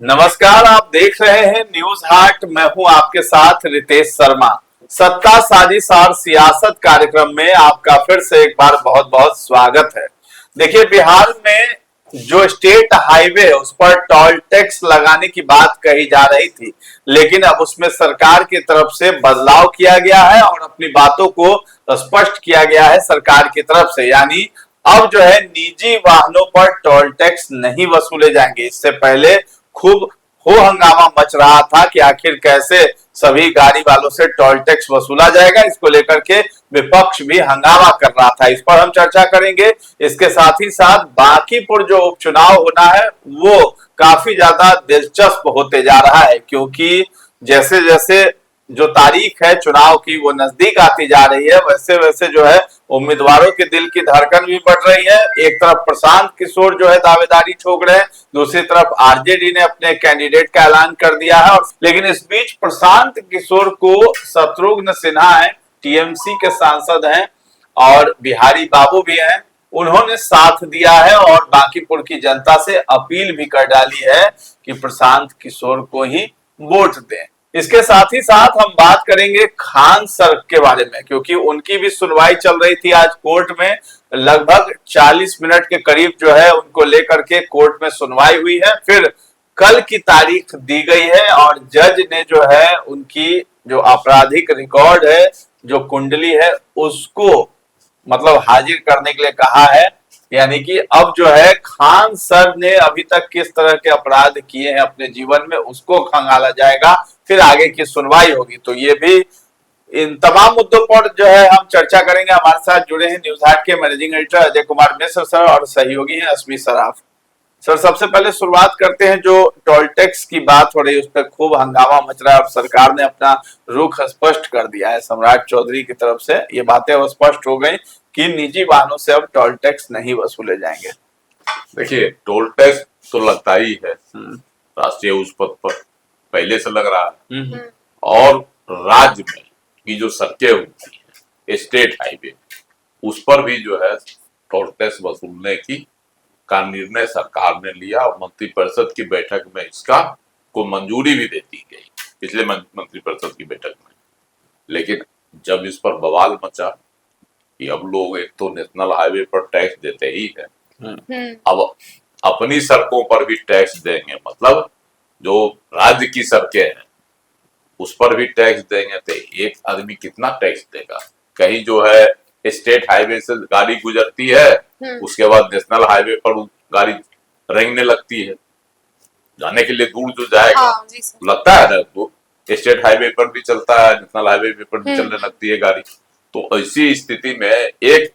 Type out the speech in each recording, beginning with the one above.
नमस्कार, आप देख रहे हैं न्यूज हाट। मैं हूं आपके साथ रितेश शर्मा। सत्ता साजिश और सियासत कार्यक्रम में आपका फिर से एक बार बहुत बहुत स्वागत है। देखिए, बिहार में जो स्टेट हाईवे है उस पर टोल टैक्स लगाने की बात कही जा रही थी, लेकिन अब उसमें सरकार की तरफ से बदलाव किया गया है और अपनी बातों को स्पष्ट किया गया है सरकार की तरफ से। यानी अब जो है निजी वाहनों पर टोल टैक्स नहीं वसूले जाएंगे। इससे पहले खूब हो हंगामा मच रहा था कि आखिर कैसे सभी गाड़ी वालों से टोल टैक्स वसूला जाएगा। इसको लेकर के विपक्ष भी हंगामा कर रहा था। इस पर हम चर्चा करेंगे। इसके साथ ही साथ बांकीपुर जो उपचुनाव होना है वो काफी ज्यादा दिलचस्प होते जा रहा है, क्योंकि जैसे जैसे जो तारीख है चुनाव की वो नजदीक आती जा रही है, वैसे वैसे जो है उम्मीदवारों के दिल की धड़कन भी बढ़ रही है। एक तरफ प्रशांत किशोर जो है दावेदारी ठोक रहे हैं, दूसरी तरफ आरजेडी ने अपने कैंडिडेट का ऐलान कर दिया है। लेकिन इस बीच प्रशांत किशोर को शत्रुघ्न सिन्हा है, टीएमसी के सांसद हैं और बिहारी बाबू भी हैं, उन्होंने साथ दिया है और बांकीपुर की जनता से अपील भी कर डाली है कि प्रशांत किशोर को ही वोट दें। इसके साथ ही साथ हम बात करेंगे खान सर के बारे में, क्योंकि उनकी भी सुनवाई चल रही थी आज कोर्ट में। लगभग 40 मिनट के करीब जो है उनको लेकर के कोर्ट में सुनवाई हुई है। फिर कल की तारीख दी गई है और जज ने जो है उनकी जो आपराधिक रिकॉर्ड है, जो कुंडली है, उसको मतलब हाजिर करने के लिए कहा है। यानी कि अब जो है खान सर ने अभी तक किस तरह के अपराध किए हैं अपने जीवन में उसको खंगाला जाएगा, फिर आगे की सुनवाई होगी। तो ये भी इन तमाम मुद्दों पर जो है हम चर्चा करेंगे। हमारे साथ जुड़े हैं न्यूज हाट के managing editor Ajay Kumar Mishra sir और सहयोगी हैं अस्मी सराफ। सर, सबसे पहले शुरुआत करते हैं, जो टोल टैक्स की बात हो रही है उस पर खूब हंगामा मच रहा है और सरकार ने अपना रुख स्पष्ट कर दिया है। सम्राट चौधरी की तरफ से ये बातें अब स्पष्ट हो गई कि निजी वाहनों से अब टोल टैक्स नहीं वसूले जाएंगे। देखिए, टोल टैक्स तो लगता ही है राष्ट्रीय उस पथ पर, पहले से लग रहा है। और राज्य में की जो सड़कें होती है, स्टेट हाईवे, उस पर भी जो है टोल टैक्स वसूलने की का निर्णय सरकार ने लिया और मंत्रिपरिषद की बैठक में इसका को मंजूरी भी दे दी गई पिछले मंत्रिपरिषद की बैठक में। लेकिन जब इस पर बवाल मचा कि अब लोग एक तो नेशनल हाईवे पर टैक्स देते ही है, अब अपनी सड़कों पर भी टैक्स देंगे, मतलब जो राज्य की सड़कें हैं उस पर भी टैक्स देंगे, तो एक आदमी कितना टैक्स देगा। कहीं जो है स्टेट हाईवे से गाड़ी गुजरती है, उसके बाद नेशनल हाईवे पर गाड़ी रेंगने लगती है, जाने के लिए दूर जो जाएगा। हाँ, लगता है ना, तो स्टेट हाईवे पर भी चलता है, नेशनल हाईवे पर भी चलने लगती है गाड़ी। तो ऐसी स्थिति में एक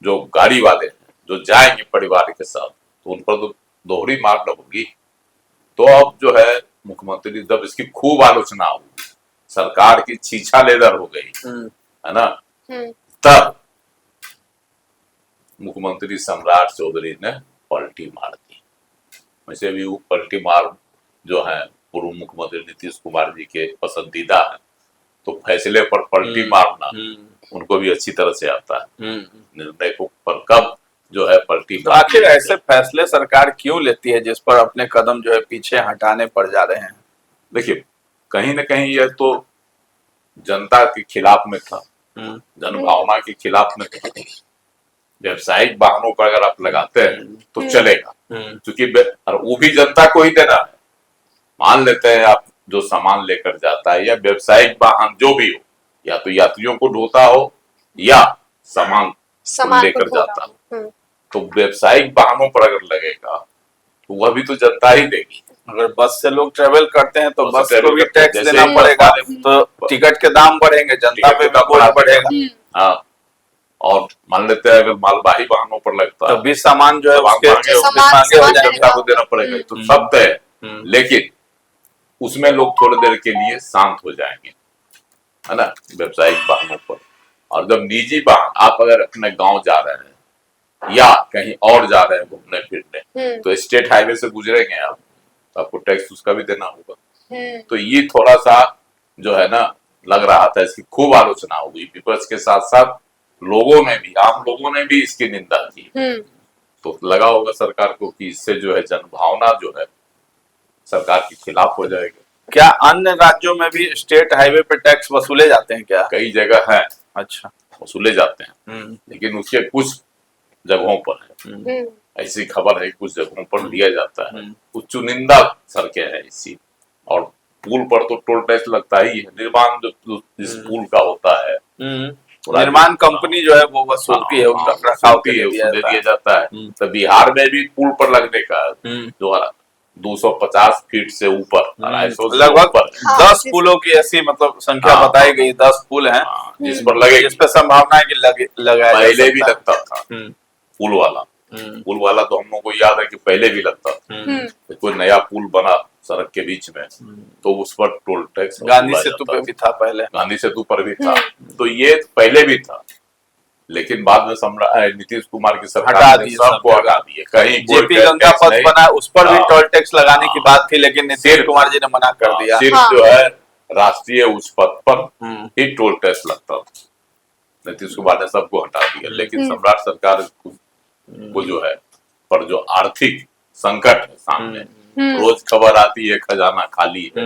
जो गाड़ी वाले हैं जो जाएंगे परिवार के साथ, तो उन पर तो दोहरी मार लगेगी। तो अब जो है मुख्यमंत्री, जब इसकी खूब आलोचना हुई, सरकार की छीछा लेदर हो गई है ना, तब मुख्यमंत्री सम्राट चौधरी ने पलटी मार दी। वैसे भी वो पलटी मार जो है पूर्व मुख्यमंत्री नीतीश कुमार जी के पसंदीदा है, तो फैसले पर पलटी मारना उनको भी अच्छी तरह से आता है। निर्णय को पर कब जो है पलटी, तो आखिर ऐसे फैसले सरकार क्यों लेती है जिस पर अपने कदम जो है पीछे हटाने पड़ जा रहे हैं? देखिए, कहीं ना कहीं यह तो जनता के खिलाफ में था, जनभावना के खिलाफ में था। व्यवसायिक वाहनों पर अगर आप लगाते हैं तो चलेगा, क्योंकि वो भी जनता को ही देना है। मान लेते हैं आप जो सामान लेकर जाता है, या व्यवसायिक वाहन जो भी हो, या तो यात्रियों को ढोता हो या सामान लेकर जाता हो, तो व्यवसायिक वाहनों पर अगर लगेगा तो वह भी तो जनता ही देगी। अगर बस से लोग ट्रेवल करते हैं तो बस को भी टैक्स देना पड़ेगा, तो टिकट के दाम बढ़ेंगे, जनता पे भी बोझ बढ़ेगा। हाँ, और मान लेते हैं अगर मालवाही वाहनों पर लगता है तो भी सामान जो है उसके महंगे हो जाए, जनता को देना पड़ेगा। तो सब तय, लेकिन उसमें लोग थोड़ी देर के लिए शांत हो जाएंगे, है ना, व्यवसायिक वाहनों पर। और जब निजी वाहन, आप अगर अपने गांव जा रहे हैं या कहीं और जा रहे हैं घूमने फिरने, तो स्टेट हाईवे से गुजरेंगे आप, तो आपको टैक्स उसका भी देना होगा। तो ये थोड़ा सा जो है ना लग रहा था, इसकी खूब आलोचना हुई विपक्ष के साथ साथ लोगों ने भी, आम लोगों ने भी इसकी निंदा की। तो लगा होगा सरकार को कि इससे जो है जनभावना जो है सरकार के खिलाफ हो जाएगा। क्या अन्य राज्यों में भी स्टेट हाईवे पे टैक्स वसूले जाते हैं क्या? कई जगह है, अच्छा। वसूले जाते हैं, लेकिन उसके कुछ जगहों पर है, ऐसी खबर है कुछ जगहों पर लिया जाता है, कुछ चुनिंदा सड़कें हैं इसी। और पुल पर तो टोल टैक्स लगता ही है। निर्माण जो जिस पुल का होता है, निर्माण कंपनी जो है वो वसूलती है, उनका रखरखाव के लिए दिया जाता है। तो बिहार में भी पुल पर लगने का जो 250 फीट से ऊपर, 250 लगभग 10 पुलों की ऐसी मतलब संख्या बताई गई, 10 पुल हैं जिस पर लगे, जिस पर संभावना है कि लगाया पहले भी लगता था पुल वाला तो हम लोग को याद है कि पहले भी लगता था। कोई नया पुल बना सड़क के बीच में तो उस पर टोल टैक्स गांधी सेतु पे भी था, पहले गांधी सेतु पर भी था, तो ये पहले भी था, लेकिन बाद में सम्राट नीतीश कुमार की सरकार ने सबको हटा दिए। कहीं जेपी गंगा पथ बना, उस पर भी टोल टैक्स लगाने की बात थी, लेकिन नीतीश कुमार जी ने मना कर दिया। सिर्फ जो है राष्ट्रीय उस पथ पर ही टोल टैक्स लगता था। नीतीश कुमार ने सबको हटा दिया, लेकिन सम्राट सरकार को जो है पर जो आर्थिक संकट है सामने, रोज खबर आती है खजाना खाली है,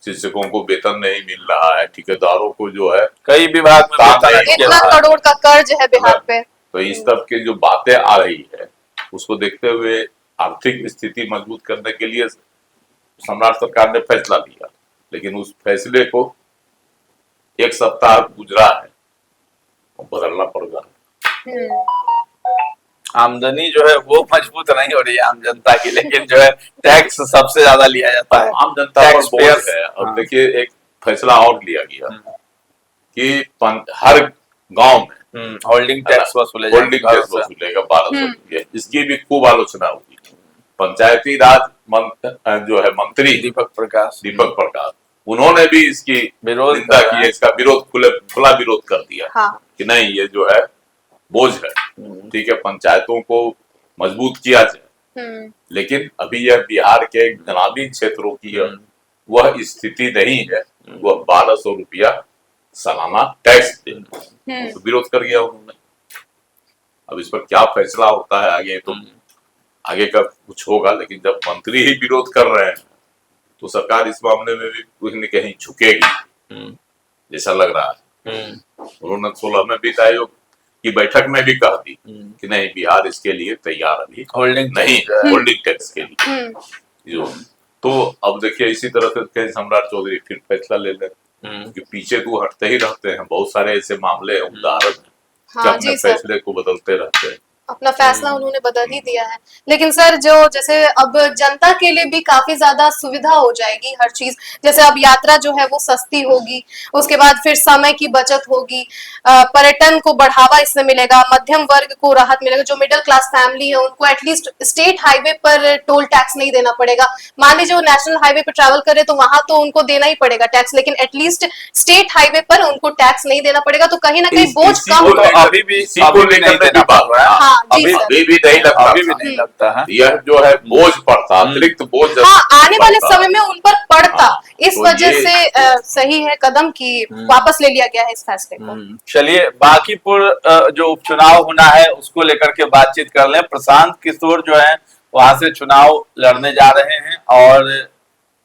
शिक्षकों को वेतन नहीं मिल रहा है, ठेकेदारों को जो है कई विभाग में इतना करोड़ का कर्ज है बिहार पे। तो इस सब की जो बातें आ रही है उसको देखते हुए आर्थिक स्थिति मजबूत करने के लिए सम्राट सरकार ने फैसला लिया, लेकिन उस फैसले को एक सप्ताह गुजरा है बदलना पड़ेगा। आमदनी जो है वो मजबूत नहीं हो रही है आम जनता की, लेकिन जो है टैक्स सबसे ज्यादा लिया जाता है, आम जनता पर बोझ है। और देखिए एक फैसला और लिया गया कि हर गांव में होल्डिंग टैक्स वसूलेगा 1200 रुपये। इसकी भी खूब आलोचना हुई। पंचायती राज जो है मंत्री दीपक प्रकाश, उन्होंने भी इसकी निंदा की है, इसका विरोध खुला विरोध कर दिया कि नहीं ये जो है बोझ है, ठीक है पंचायतों को मजबूत किया जाए, लेकिन अभी यह बिहार के ग्रामीण क्षेत्रों की वह स्थिति नहीं है, वह 1200 रुपया सालाना टैक्स दे, तो विरोध कर गया उन्होंने। अब इस पर क्या फैसला होता है आगे, तो आगे का कुछ होगा, लेकिन जब मंत्री ही विरोध कर रहे हैं तो सरकार इस मामले में भी कहीं न कहीं झुकेगी जैसा लग रहा है। उन्होंने 16वें वित्त आयोग की बैठक में भी कह दी कि नहीं बिहार इसके लिए तैयार अभी होल्डिंग टैक्स के लिए जो। तो अब देखिए इसी तरह से सम्राट चौधरी फिर फैसला ले लें कि पीछे तो हटते ही रहते हैं, बहुत सारे ऐसे मामले हैं, उदाहरण है कि अपने फैसले को बदलते रहते हैं। अपना फैसला उन्होंने बदल ही दिया है। लेकिन सर जो जैसे अब जनता के लिए भी काफी ज्यादा सुविधा हो जाएगी हर चीज, जैसे अब यात्रा जो है वो सस्ती होगी, उसके बाद फिर समय की बचत होगी, पर्यटन को बढ़ावा इससे मिलेगा, मध्यम वर्ग को राहत मिलेगा, जो मिडिल क्लास फैमिली है उनको एटलीस्ट स्टेट हाईवे पर टोल टैक्स नहीं देना पड़ेगा। मान लीजिए वो नेशनल हाईवे पर ट्रैवल करे तो वहां तो उनको देना ही पड़ेगा टैक्स, लेकिन एटलीस्ट स्टेट हाईवे पर उनको टैक्स नहीं देना पड़ेगा, तो कहीं ना कहीं बोझ कम होगा। अभी भी नहीं देना पड़ रहा है, अभी भी नहीं लगता है। यह जो है बोझ पड़ता, अतिरिक्त बोझ आने वाले समय में उन पर पड़ता, इस वजह से सही है कदम की वापस ले लिया गया है इस फैसले को। चलिए बांकीपुर जो उपचुनाव होना है उसको लेकर के बातचीत कर लें। प्रशांत किशोर जो है वहां से चुनाव लड़ने जा रहे हैं और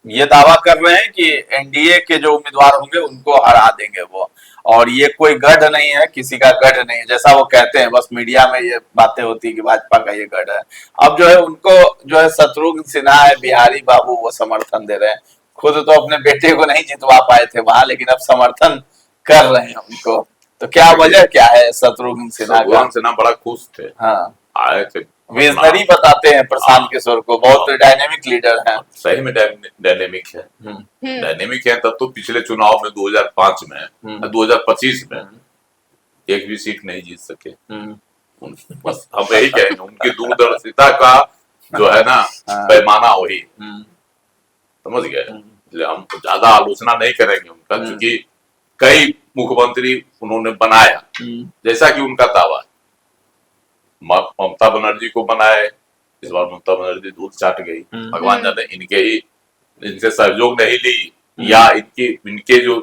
ये दावा कर रहे हैं कि एनडीए के जो उम्मीदवार होंगे उनको हरा देंगे वो, और ये कोई गढ़ नहीं है, किसी का गढ़ नहीं है जैसा वो कहते हैं, बस मीडिया में ये बातें होती है कि भाजपा का ये गढ़ है। अब जो है उनको जो है शत्रुघ्न सिन्हा है बिहारी बाबू वो समर्थन दे रहे हैं। खुद तो अपने बेटे को नहीं जितवा पाए थे वहां, लेकिन अब समर्थन कर रहे हैं उनको। तो क्या वजह क्या है शत्रुघ्न सिन्हा का? शत्रुघ्न सिन्हा बड़ा खुश थे, हाँ आए थे, विजनरी बताते हैं प्रशांत किशोर को, बहुत डायनेमिक लीडर है। सही में डायनेमिक है, डायनेमिक है। तब तो पिछले चुनाव में 2005 में 2025 में एक भी सीट नहीं जीत सके। बस हम यही कहेंगे उनकी दूरदर्शिता का जो है ना पैमाना वही, समझ गए। इसलिए हम ज्यादा आलोचना नहीं करेंगे उनका, क्योंकि कई मुख्यमंत्री उन्होंने बनाया जैसा कि उनका दावा है। ममता बनर्जी को बनाए, इस बार ममता बनर्जी दूध चाट गई, भगवान जाने इनसे सहयोग नहीं ली या इनके जो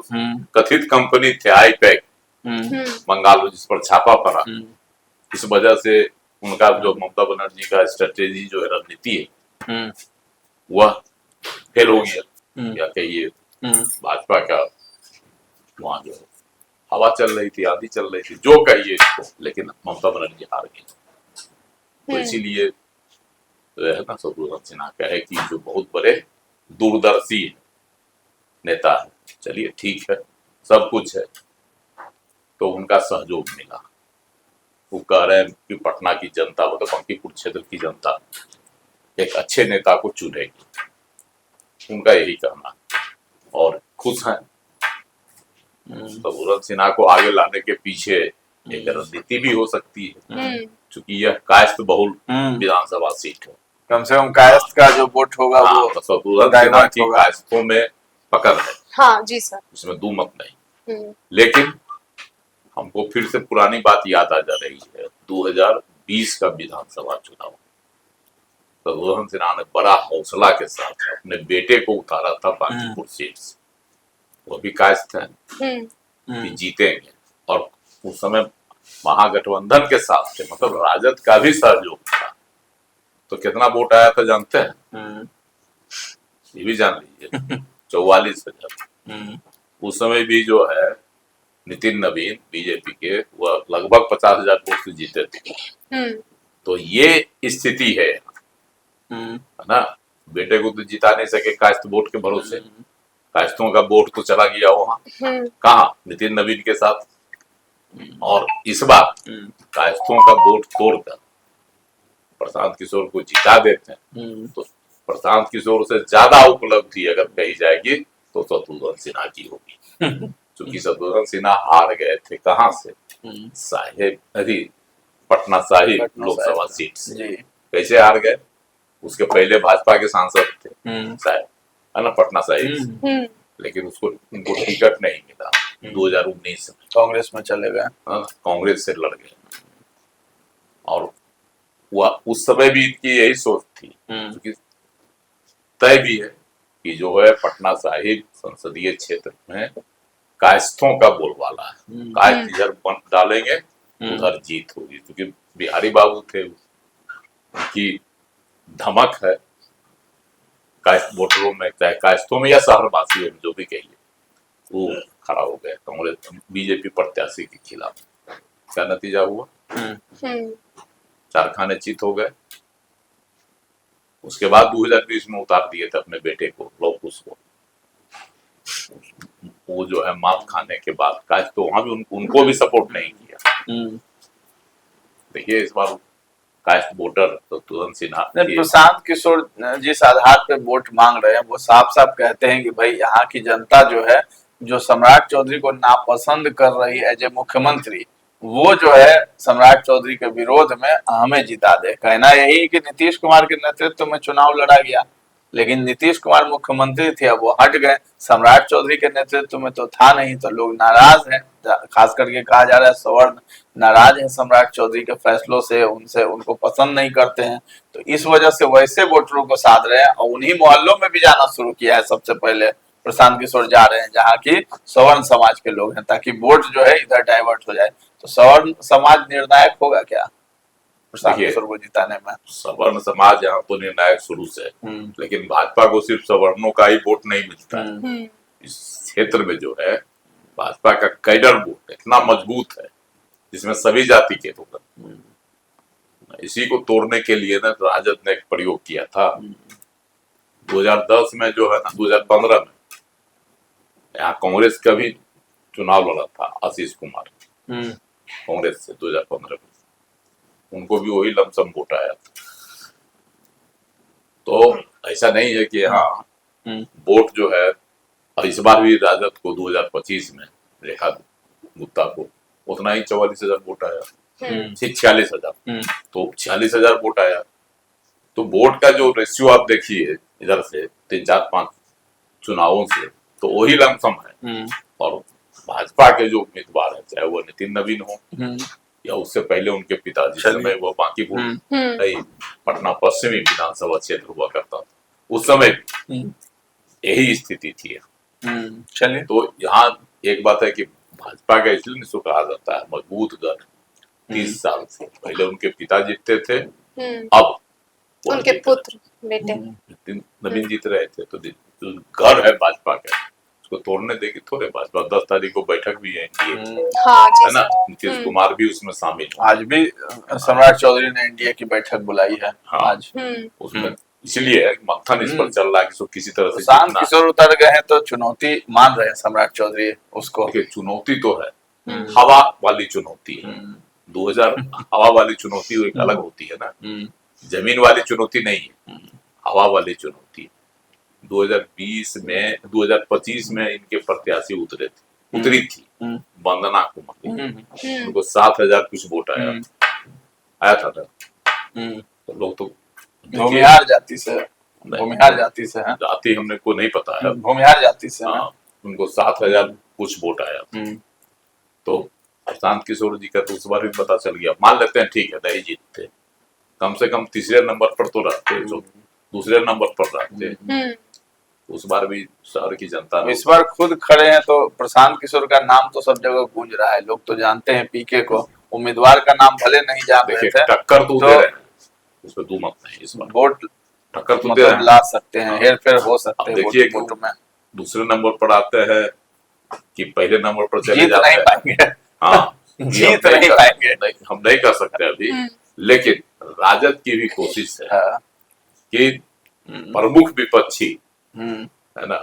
कथित कंपनी थे आईपैक बंगाल में जिस पर छापा पड़ा, इस वजह से उनका जो ममता बनर्जी का स्ट्रेटेजी जो है रणनीति है वह फेल हो गया, या कहिए भाजपा का वहां जो हवा चल रही थी, आंधी चल रही थी, जो कहिए इसको, लेकिन ममता बनर्जी हार गई। तो इसीलिए जो है ना, शत्रुघ्न सिन्हा का है कि जो बहुत बड़े दूरदर्शी नेता है, चलिए ठीक है, सब कुछ है, तो उनका सहयोग मिला। वो कह रहे हैं कि पटना की जनता, मतलब बंकीपुर क्षेत्र की जनता एक अच्छे नेता को चुनेगी, उनका यही कहना, और खुश हैं। शत्रुघ्न सिन्हा को आगे लाने के पीछे एक रणनीति भी हो सकती है, क्योंकि यह कायस्थ बहुल विधानसभा सीट है। कम से कम कायस्थ का जो वोट होगा वो तो शत्रुघ्न सिन्हा की कायस्थों में पकड़ है। हाँ जी सर, इसमें दो मत नहीं। लेकिन हमको फिर से पुरानी बात याद आ जा रही है, 2020 का विधानसभा चुनाव। शत्रुघ्न सिन्हा ने बड़ा हौसला के साथ अपने बेटे को उतारा था बांकीपुर सीट से, वो भी कायस्थ है कि जीतेंगे, और उस समय महागठबंधन के साथ थे, मतलब राजद का भी सहयोग था। तो कितना वोट आया था जानते हैं? ये भी जान लीजिए, 44,000। उस समय भी जो है नितिन नवीन बीजेपी के, वह लगभग 50,000 वोट से जीते थे। तो ये स्थिति है ना, बेटे को तो जिता नहीं सके कायस्थ वोट के भरोसे, कायस्थों का वोट तो चला गया वहां, कहा नितिन नवीन के साथ। और इस बार कायस्थों का वोट तोड़कर प्रशांत किशोर को जिता देते हैं, तो प्रशांत किशोर से ज्यादा उपलब्धि अगर कही जाएगी तो शत्रुघ्न सिन्हा की होगी। क्योंकि शत्रुघ्न सिन्हा हार गए थे कहाँ से? पटना साहिब लोकसभा सीट से। कैसे हार गए? उसके पहले भाजपा के सांसद थे साहब, है ना, पटना साहिब से, लेकिन उनको टिकट नहीं मिला। 2019 में कांग्रेस में चले गए, कांग्रेस से लड़ गए। और वह उस समय भी इनकी यही सोच थी, क्योंकि तय भी है कि जो है पटना साहिब संसदीय क्षेत्र में कायस्थों का बोलबाला है, कायस्थ इधर बंद डालेंगे उधर जीत होगी, क्योंकि बिहारी बाबू थे, उनकी धमक है कायस्थ वोटरों में, चाहे कायस्थों में या शहरवासियों में, जो भी कहिए, वो खड़ा हो गया कांग्रेस बीजेपी प्रत्याशी के खिलाफ। क्या नतीजा हुआ? 4 खाने चित हो गए। उसके बाद 2020 में उतार दिए थे अपने बेटे को, लौकुश को। वो जो है मात खाने के बाद काश तो वहां भी उनको भी सपोर्ट नहीं किया। देखिए इस बार कास्ट वोटर तो तुरंत सिन्हा, प्रशांत किशोर जिस आधार पे वोट मांग रहे हैं, वो साफ साफ कहते हैं कि भाई यहाँ की जनता जो है, जो सम्राट चौधरी को नापसंद कर रही है एज ए मुख्यमंत्री, वो जो है सम्राट चौधरी के विरोध में हमें जिता दे। कहना यही कि नीतीश कुमार के नेतृत्व में चुनाव लड़ा गया, लेकिन नीतीश कुमार मुख्यमंत्री थे, अब वो हट गए, सम्राट चौधरी के नेतृत्व में तो था नहीं, तो लोग नाराज हैं। खास करके कहा जा रहा है सवर्ण नाराज है सम्राट चौधरी के फैसलों से, उनको पसंद नहीं करते हैं, तो इस वजह से वैसे वोटरों को साध रहे हैं, और उन्हीं मोहल्लों में भी जाना शुरू किया है। सबसे पहले प्रशांत किशोर जा रहे हैं जहाँ की सवर्ण समाज के लोग हैं, ताकि वोट जो है इधर डाइवर्ट हो जाए। तो सवर्ण समाज निर्णायक होगा क्या प्रशांत किशोर को जिताने में? सवर्ण समाज यहाँ तो निर्णायक शुरू से, लेकिन भाजपा को सिर्फ सवर्णों का ही वोट नहीं मिलता है। इस क्षेत्र में जो है भाजपा का कैडर वोट इतना मजबूत है, जिसमें सभी जाति के लोग, इसी को तोड़ने के लिए ना राजद ने एक प्रयोग किया था 2010 में, जो है ना 2015 में यहाँ कांग्रेस का भी चुनाव लड़ा था आशीष कुमार कांग्रेस से 2015 में, उनको भी वही लमसम वोट आया था। तो ऐसा नहीं है कि यहाँ वोट जो है, और इस बार भी राजद को 2025 में रेखा गुप्ता को उतना ही 44,000 वोट आया, 46,000, तो 46,000 वोट आया। तो वोट का जो रेशियो आप देखिए इधर से 3, 4, 5 चुनावों से, तो वही लमसम है। और भाजपा के जो उम्मीदवार है, चाहे वो नितिन नवीन हो या उससे पहले उनके पिताजी, समय वो बांकीपुर पटना पश्चिमी विधानसभा क्षेत्र हुआ करता था, उस समय यही स्थिति थी। चलिए, तो यहाँ एक बात है कि भाजपा का इसलिए इसको कहा जाता है मजबूत गढ़। 30 साल से पहले उनके पिता जीतते थे, अब उनके पुत्र बेटे। नवीन जीत रहे थे, तो जो गढ़ है भाजपा का उसको तोड़ने देगी थोड़े भाजपा। 10 तारीख को बैठक भी है एनडीए, हाँ जी है ना, सर। नीतीश कुमार भी उसमें शामिल है। आज भी सम्राट चौधरी ने एनडीए की बैठक बुलाई है। हाँ, आज उसमें इसलिए मंथन इस पर चल रहा है कि इसको किसी तरह से प्रशांत जीतना। किशोर उतर गए हैं तो चुनौती मान रहे हैं सम्राट चौधरी उसको। देखिए, चुनौती तो है, हवा वाली चुनौती है। 2000 हवा वाली चुनौती एक अलग होती है ना, जमीन वाली चुनौती नहीं है, हवा वाली चुनौती। 2025 में इनके प्रत्याशी उतरी थी वंदना कुमारी, उनको 7,000 कुछ वोट आया था ना। तो लोग तो भूमिहार जाति से है। जाति हमने को नहीं पता है, भूमिहार जाति से। हाँ, उनको 7,000 कुछ वोट आया। तो प्रशांत किशोर जी का तो उस बार भी पता चल गया। मान लेते हैं ठीक है नहीं जीतते, कम से कम तीसरे नंबर पर तो रहते, जो दूसरे नंबर पर रहते। उस बार भी शहर की जनता ने, इस बार खुद खड़े हैं तो प्रशांत किशोर का नाम तो सब जगह गूंज रहा है। लोग तो जानते हैं पीके को, उम्मीदवार का नाम भले नहीं जान रहे थे। टक्कर तो दे रहे हैं, उसमें दो मत नहीं। इस बार वोट टक्कर तो दे रहे मतलब हैं, ला सकते हैं, हेर फेर हो सकते हैं। देखिए वोट में दूसरे नंबर पर आते हैं कि पहले नंबर पर चले जीत जाते नहीं हैं। पाएंगे। हाँ, जीत नहीं पाएंगे। हम नहीं कर सकते अभी, लेकिन राजद की भी कोशिश है कि प्रमुख विपक्षी, है ना,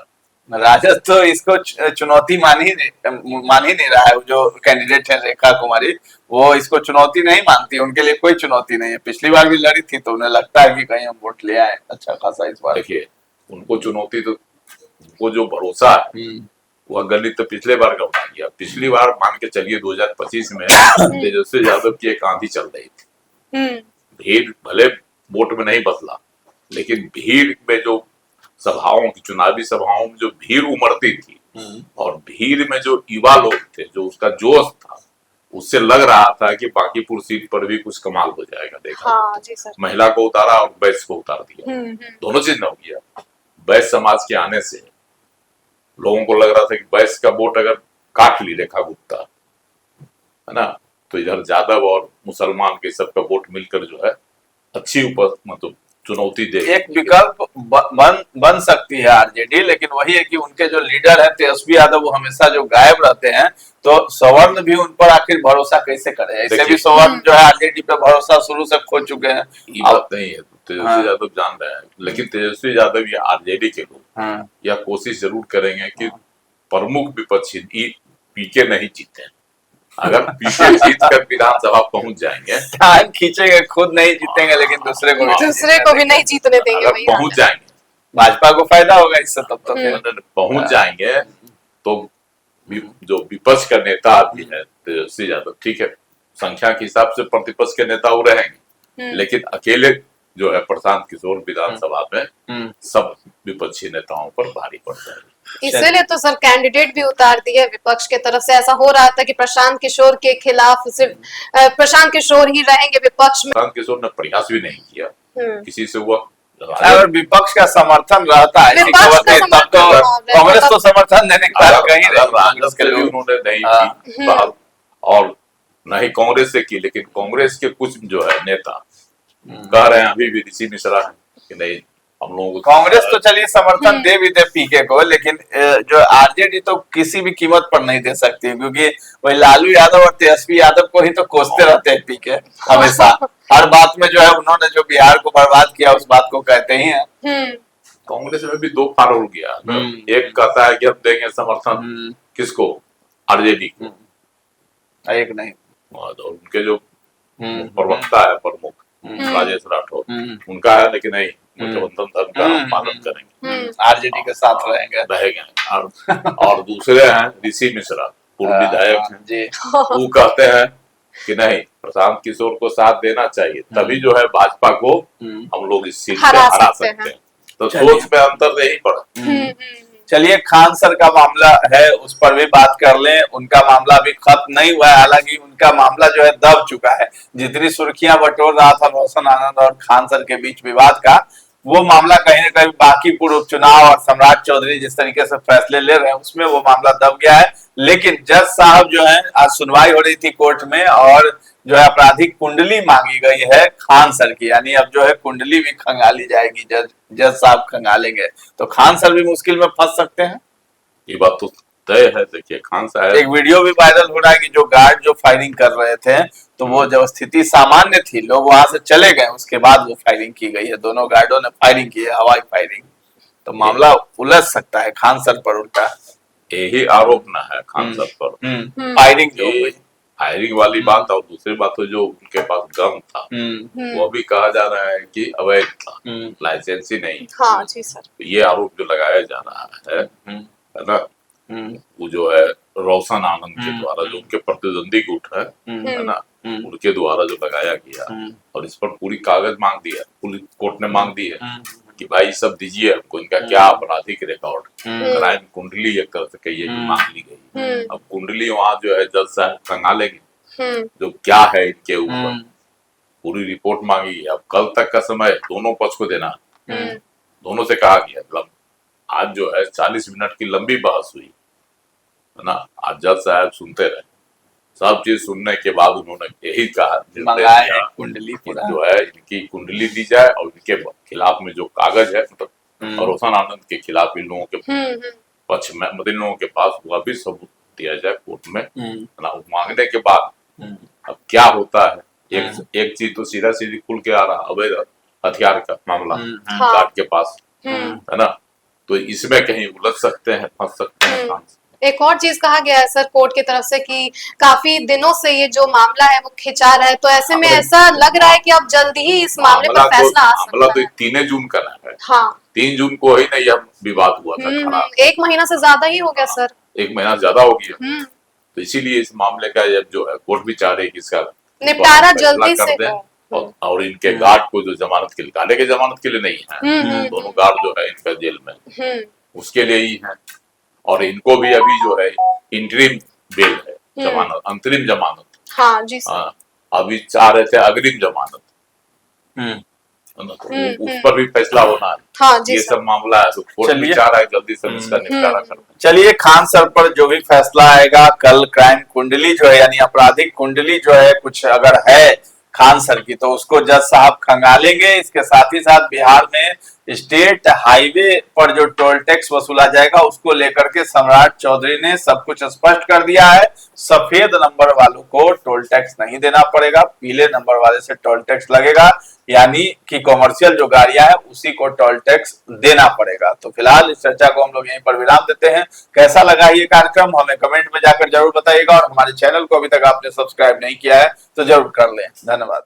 राजद तो इसको चुनौती मान ही नहीं रहा है। जो कैंडिडेट है रेखा कुमारी, वो इसको चुनौती नहीं मानती। उनके लिए कोई चुनौती नहीं है। पिछली बार भी लड़ी थी तो उन्हें लगता है कि कहीं हम वोट ले आए अच्छा खासा इस बार। देखिए उनको चुनौती तो, उनको जो भरोसा है वह गणित तो पिछले बार का उठा गया। पिछली बार मान के चलिए 2025 में तेजस्वी यादव की एक आंधी चल रही थी। भीड़ भले वोट में नहीं बदला, लेकिन भीड़ में जो सभाओं की, चुनावी सभाओं में जो भीड़ उमड़ती थी और भीड़ में जो युवा लोग थे, जो उसका जोश था, उससे लग रहा था कि बांकीपुर सीट पर भी कुछ कमाल हो जाएगा। देखा, हाँ जी सर। महिला को उतारा और बैस को उतार दिया, दोनों चीज न हो गया। बैस समाज के आने से लोगों को लग रहा था कि बैस का वोट अगर काट ली रेखा गुप्ता, है ना, तो इधर यादव और मुसलमान के सबका वोट मिलकर जो है अच्छी मतलब चुनौती दे। एक विकल्प बन सकती है आरजेडी, लेकिन वही है कि उनके जो लीडर है तेजस्वी यादव, वो हमेशा जो गायब रहते हैं, तो सवर्ण भी उन पर आखिर भरोसा कैसे करे। ऐसे भी सवर्ण जो है आरजेडी पे भरोसा शुरू से खो चुके हैं। ये बात नहीं है, तेजस्वी यादव जान रहे हैं, लेकिन तेजस्वी यादव या आरजेडी के लोग यह कोशिश जरूर करेंगे कि प्रमुख विपक्षी पीके नहीं जीते। अगर पीके जीत कर विधानसभा पहुंच जाएंगे, टाइम खींचेंगे, खुद नहीं जीतेंगे लेकिन दूसरे को भी नहीं जीतने देंगे। अगर पहुंच जाएंगे, भाजपा को फायदा होगा इससे। तब तो पहुंच जाएंगे तो जो विपक्ष का नेता भी है तेजस्वी यादव, ठीक है, संख्या के हिसाब से प्रतिपक्ष के नेता वो रहेंगे, लेकिन अकेले जो है प्रशांत किशोर विधानसभा में सब विपक्षी नेताओं पर भारी पड़ जाएगी। इसीलिए तो सर कैंडिडेट भी उतार दिए विपक्ष के तरफ से। ऐसा हो रहा था कि प्रशांत किशोर के खिलाफ सिर्फ प्रशांत किशोर ही रहेंगे विपक्ष में। प्रशांत किशोर ने प्रयास भी नहीं किया किसी से। हुआ अगर विपक्ष का समर्थन रहता है तब तो कांग्रेस तो समर्थन देने की बात कहीं राजद के लिए उन्होंने नहीं की बात, और न ही कांग्रेस से की, लेकिन कांग्रेस के कुछ जो है नेता कह रहे हैं अभी भी, ऋषि मिश्रा है कि नहीं हम लोगों को। कांग्रेस तो चलिए समर्थन दे भी दे पीके को, लेकिन जो आरजेडी तो किसी भी कीमत पर नहीं दे सकती, क्योंकि वही लालू यादव और तेजस्वी यादव को ही तो कोसते रहते हैं पीके हमेशा। हर बात में जो है उन्होंने जो बिहार को बर्बाद किया उस बात को कहते ही हैं। कांग्रेस में भी दो फाड़ हो गया। एक कहता है कि हम देंगे समर्थन किसको, आरजेडी को, एक नहीं। और उनके जो प्रवक्ता है प्रमुख राजेश राठौर, उनका है लेकिन नहीं, गठबंधन धर्म का हम पालन करेंगे, आरजेडी के साथ रहेंगे। और दूसरे हैं ऋषि मिश्रा, पूर्व विधायक हैं, वो कहते हैं कि नहीं प्रशांत किशोर को साथ देना चाहिए, तभी जो है भाजपा को हम लोग इस सीट पे हरा सकते हैं। तो सोच में अंतर नहीं पड़ा। चलिए खान सर का मामला है, उस पर भी बात कर लें। उनका मामला अभी खत्म नहीं हुआ है, हालांकि उनका मामला जो है दब चुका है। जितनी सुर्खियां बटोर रहा था रोशन आनंद और खान सर के बीच विवाद का, वो मामला कहीं ना कहीं बांकीपुर उपचुनाव और सम्राट चौधरी जिस तरीके से फैसले ले रहे हैं उसमें वो मामला दब गया है। लेकिन जज साहब जो है, आज सुनवाई हो रही थी कोर्ट में और जो है आपराधिक कुंडली मांगी गई है खान सर की, यानी अब जो है कुंडली भी खंगाली जाएगी, जज साहब खंगालेंगे तो खान सर भी मुश्किल में फंस सकते हैं। ये बात तो तय है। देखिए खान साहब, एक वीडियो भी वायरल हो रहा है कि जो गार्ड जो फायरिंग कर रहे थे तो वो जब स्थिति सामान्य थी लोग वहां से चले गए, उसके बाद वो फायरिंग की गई है, दोनों गार्डों ने फायरिंग की है, हवाई फायरिंग। तो मामला उलझ सकता है खान सर पर उल्टा। यही आरोप न है खान सर पर, फायरिंग जो हुई, फायरिंग वाली बात। और दूसरी बात तो जो उनके पास गन था वो भी कहा जा रहा है कि अवैध था, लाइसेंस ही नहीं। हाँ जी सर। तो ये आरोप जो लगाया जा रहा है ना, वो जो है रोशन आनंद के द्वारा, जो उनके प्रतिद्वंदी गुट है ना, उनके द्वारा जो लगाया गया, और इस पर पूरी कागज मांग दिया, पुलिस कोर्ट ने मांग दी है कि भाई सब दीजिए हमको, इनका क्या आपराधिक रिकॉर्ड, क्राइम कुंडली एक कर सके, ये भी मांग ली गई। अब कुंडली वहाँ जो है जज साहब खंगालेंगे जो क्या है इनके ऊपर, पूरी रिपोर्ट मांगी है। अब कल तक का समय दोनों पक्ष को देना, दोनों से कहा गया। मतलब आज जो है 40 मिनट की लंबी बहस हुई है ना, आज जज साहब सुनते रहे, सब चीज सुनने के बाद उन्होंने यही कहा कुंडली जो है इनकी कुंडली दी जाए और इनके खिलाफ में जो कागज है, मतलब रोशन आनंद के खिलाफ इन लोगों के पक्ष में, मतलब इन लोगों के पास हुआ भी सबूत दिया जाए कोर्ट में ना। मांगने के बाद अब क्या होता है, एक चीज तो सीधा सीधी खुल के आ रहा, अवैध हथियार का मामला गार्ड के पास है ना, तो इसमें कहीं उलझ सकते हैं, फंस सकते हैं। एक और चीज कहा गया है सर कोर्ट की तरफ से कि काफी दिनों से ये जो मामला है वो खिंचा रहा है, तो ऐसे में ऐसा लग रहा है कि अब जल्दी ही इस मामले पर फैसला आ सकता है। मामला तो 3 जून का है। हाँ, 3 जून को ही नहीं यह विवाद हुआ था खड़ा। 1 महीना से ज्यादा ही हो गया सर। 1 महीना ज्यादा हो गया, तो इसीलिए इस मामले का जो है कोर्ट भी चाह रही है कि इसका निपटारा जल्दी से हो। और इनके गार्ड को जो जमानत के लिए, काले के जमानत के लिए नहीं है, दोनों गार्ड जो है इनका जेल में उसके लिए ही है। और इनको भी अभी जो है इंटरिम बेल है, जमानत, अंतरिम जमानत। हाँ जी सर। अभी चाह रहे थे अग्रिम जमानत, तो उस पर भी फैसला होना है। हाँ जी ये सब मामला है, तो कोर्ट भी चाह रहा है जल्दी से इसका निपटारा करना। चलिए, खान सर पर जो भी फैसला आएगा कल, क्राइम कुंडली जो है यानी आपराधिक कुंडली जो है कुछ अगर है खान सर की तो उसको जज साहब खंगालेंगे। इसके साथ ही साथ बिहार में स्टेट हाईवे पर जो टोल टैक्स वसूला जाएगा उसको लेकर के सम्राट चौधरी ने सब कुछ स्पष्ट कर दिया है। सफेद नंबर वालों को टोल टैक्स नहीं देना पड़ेगा, पीले नंबर वाले से टोल टैक्स लगेगा, यानी कि कॉमर्शियल जो गाड़ियां हैं उसी को टोल टैक्स देना पड़ेगा। तो फिलहाल इस चर्चा को हम लोग यहीं पर विराम देते हैं। कैसा लगा ये कार्यक्रम हमें कमेंट में जाकर जरूर बताइएगा, और हमारे चैनल को अभी तक आपने सब्सक्राइब नहीं किया है तो जरूर कर लें। धन्यवाद।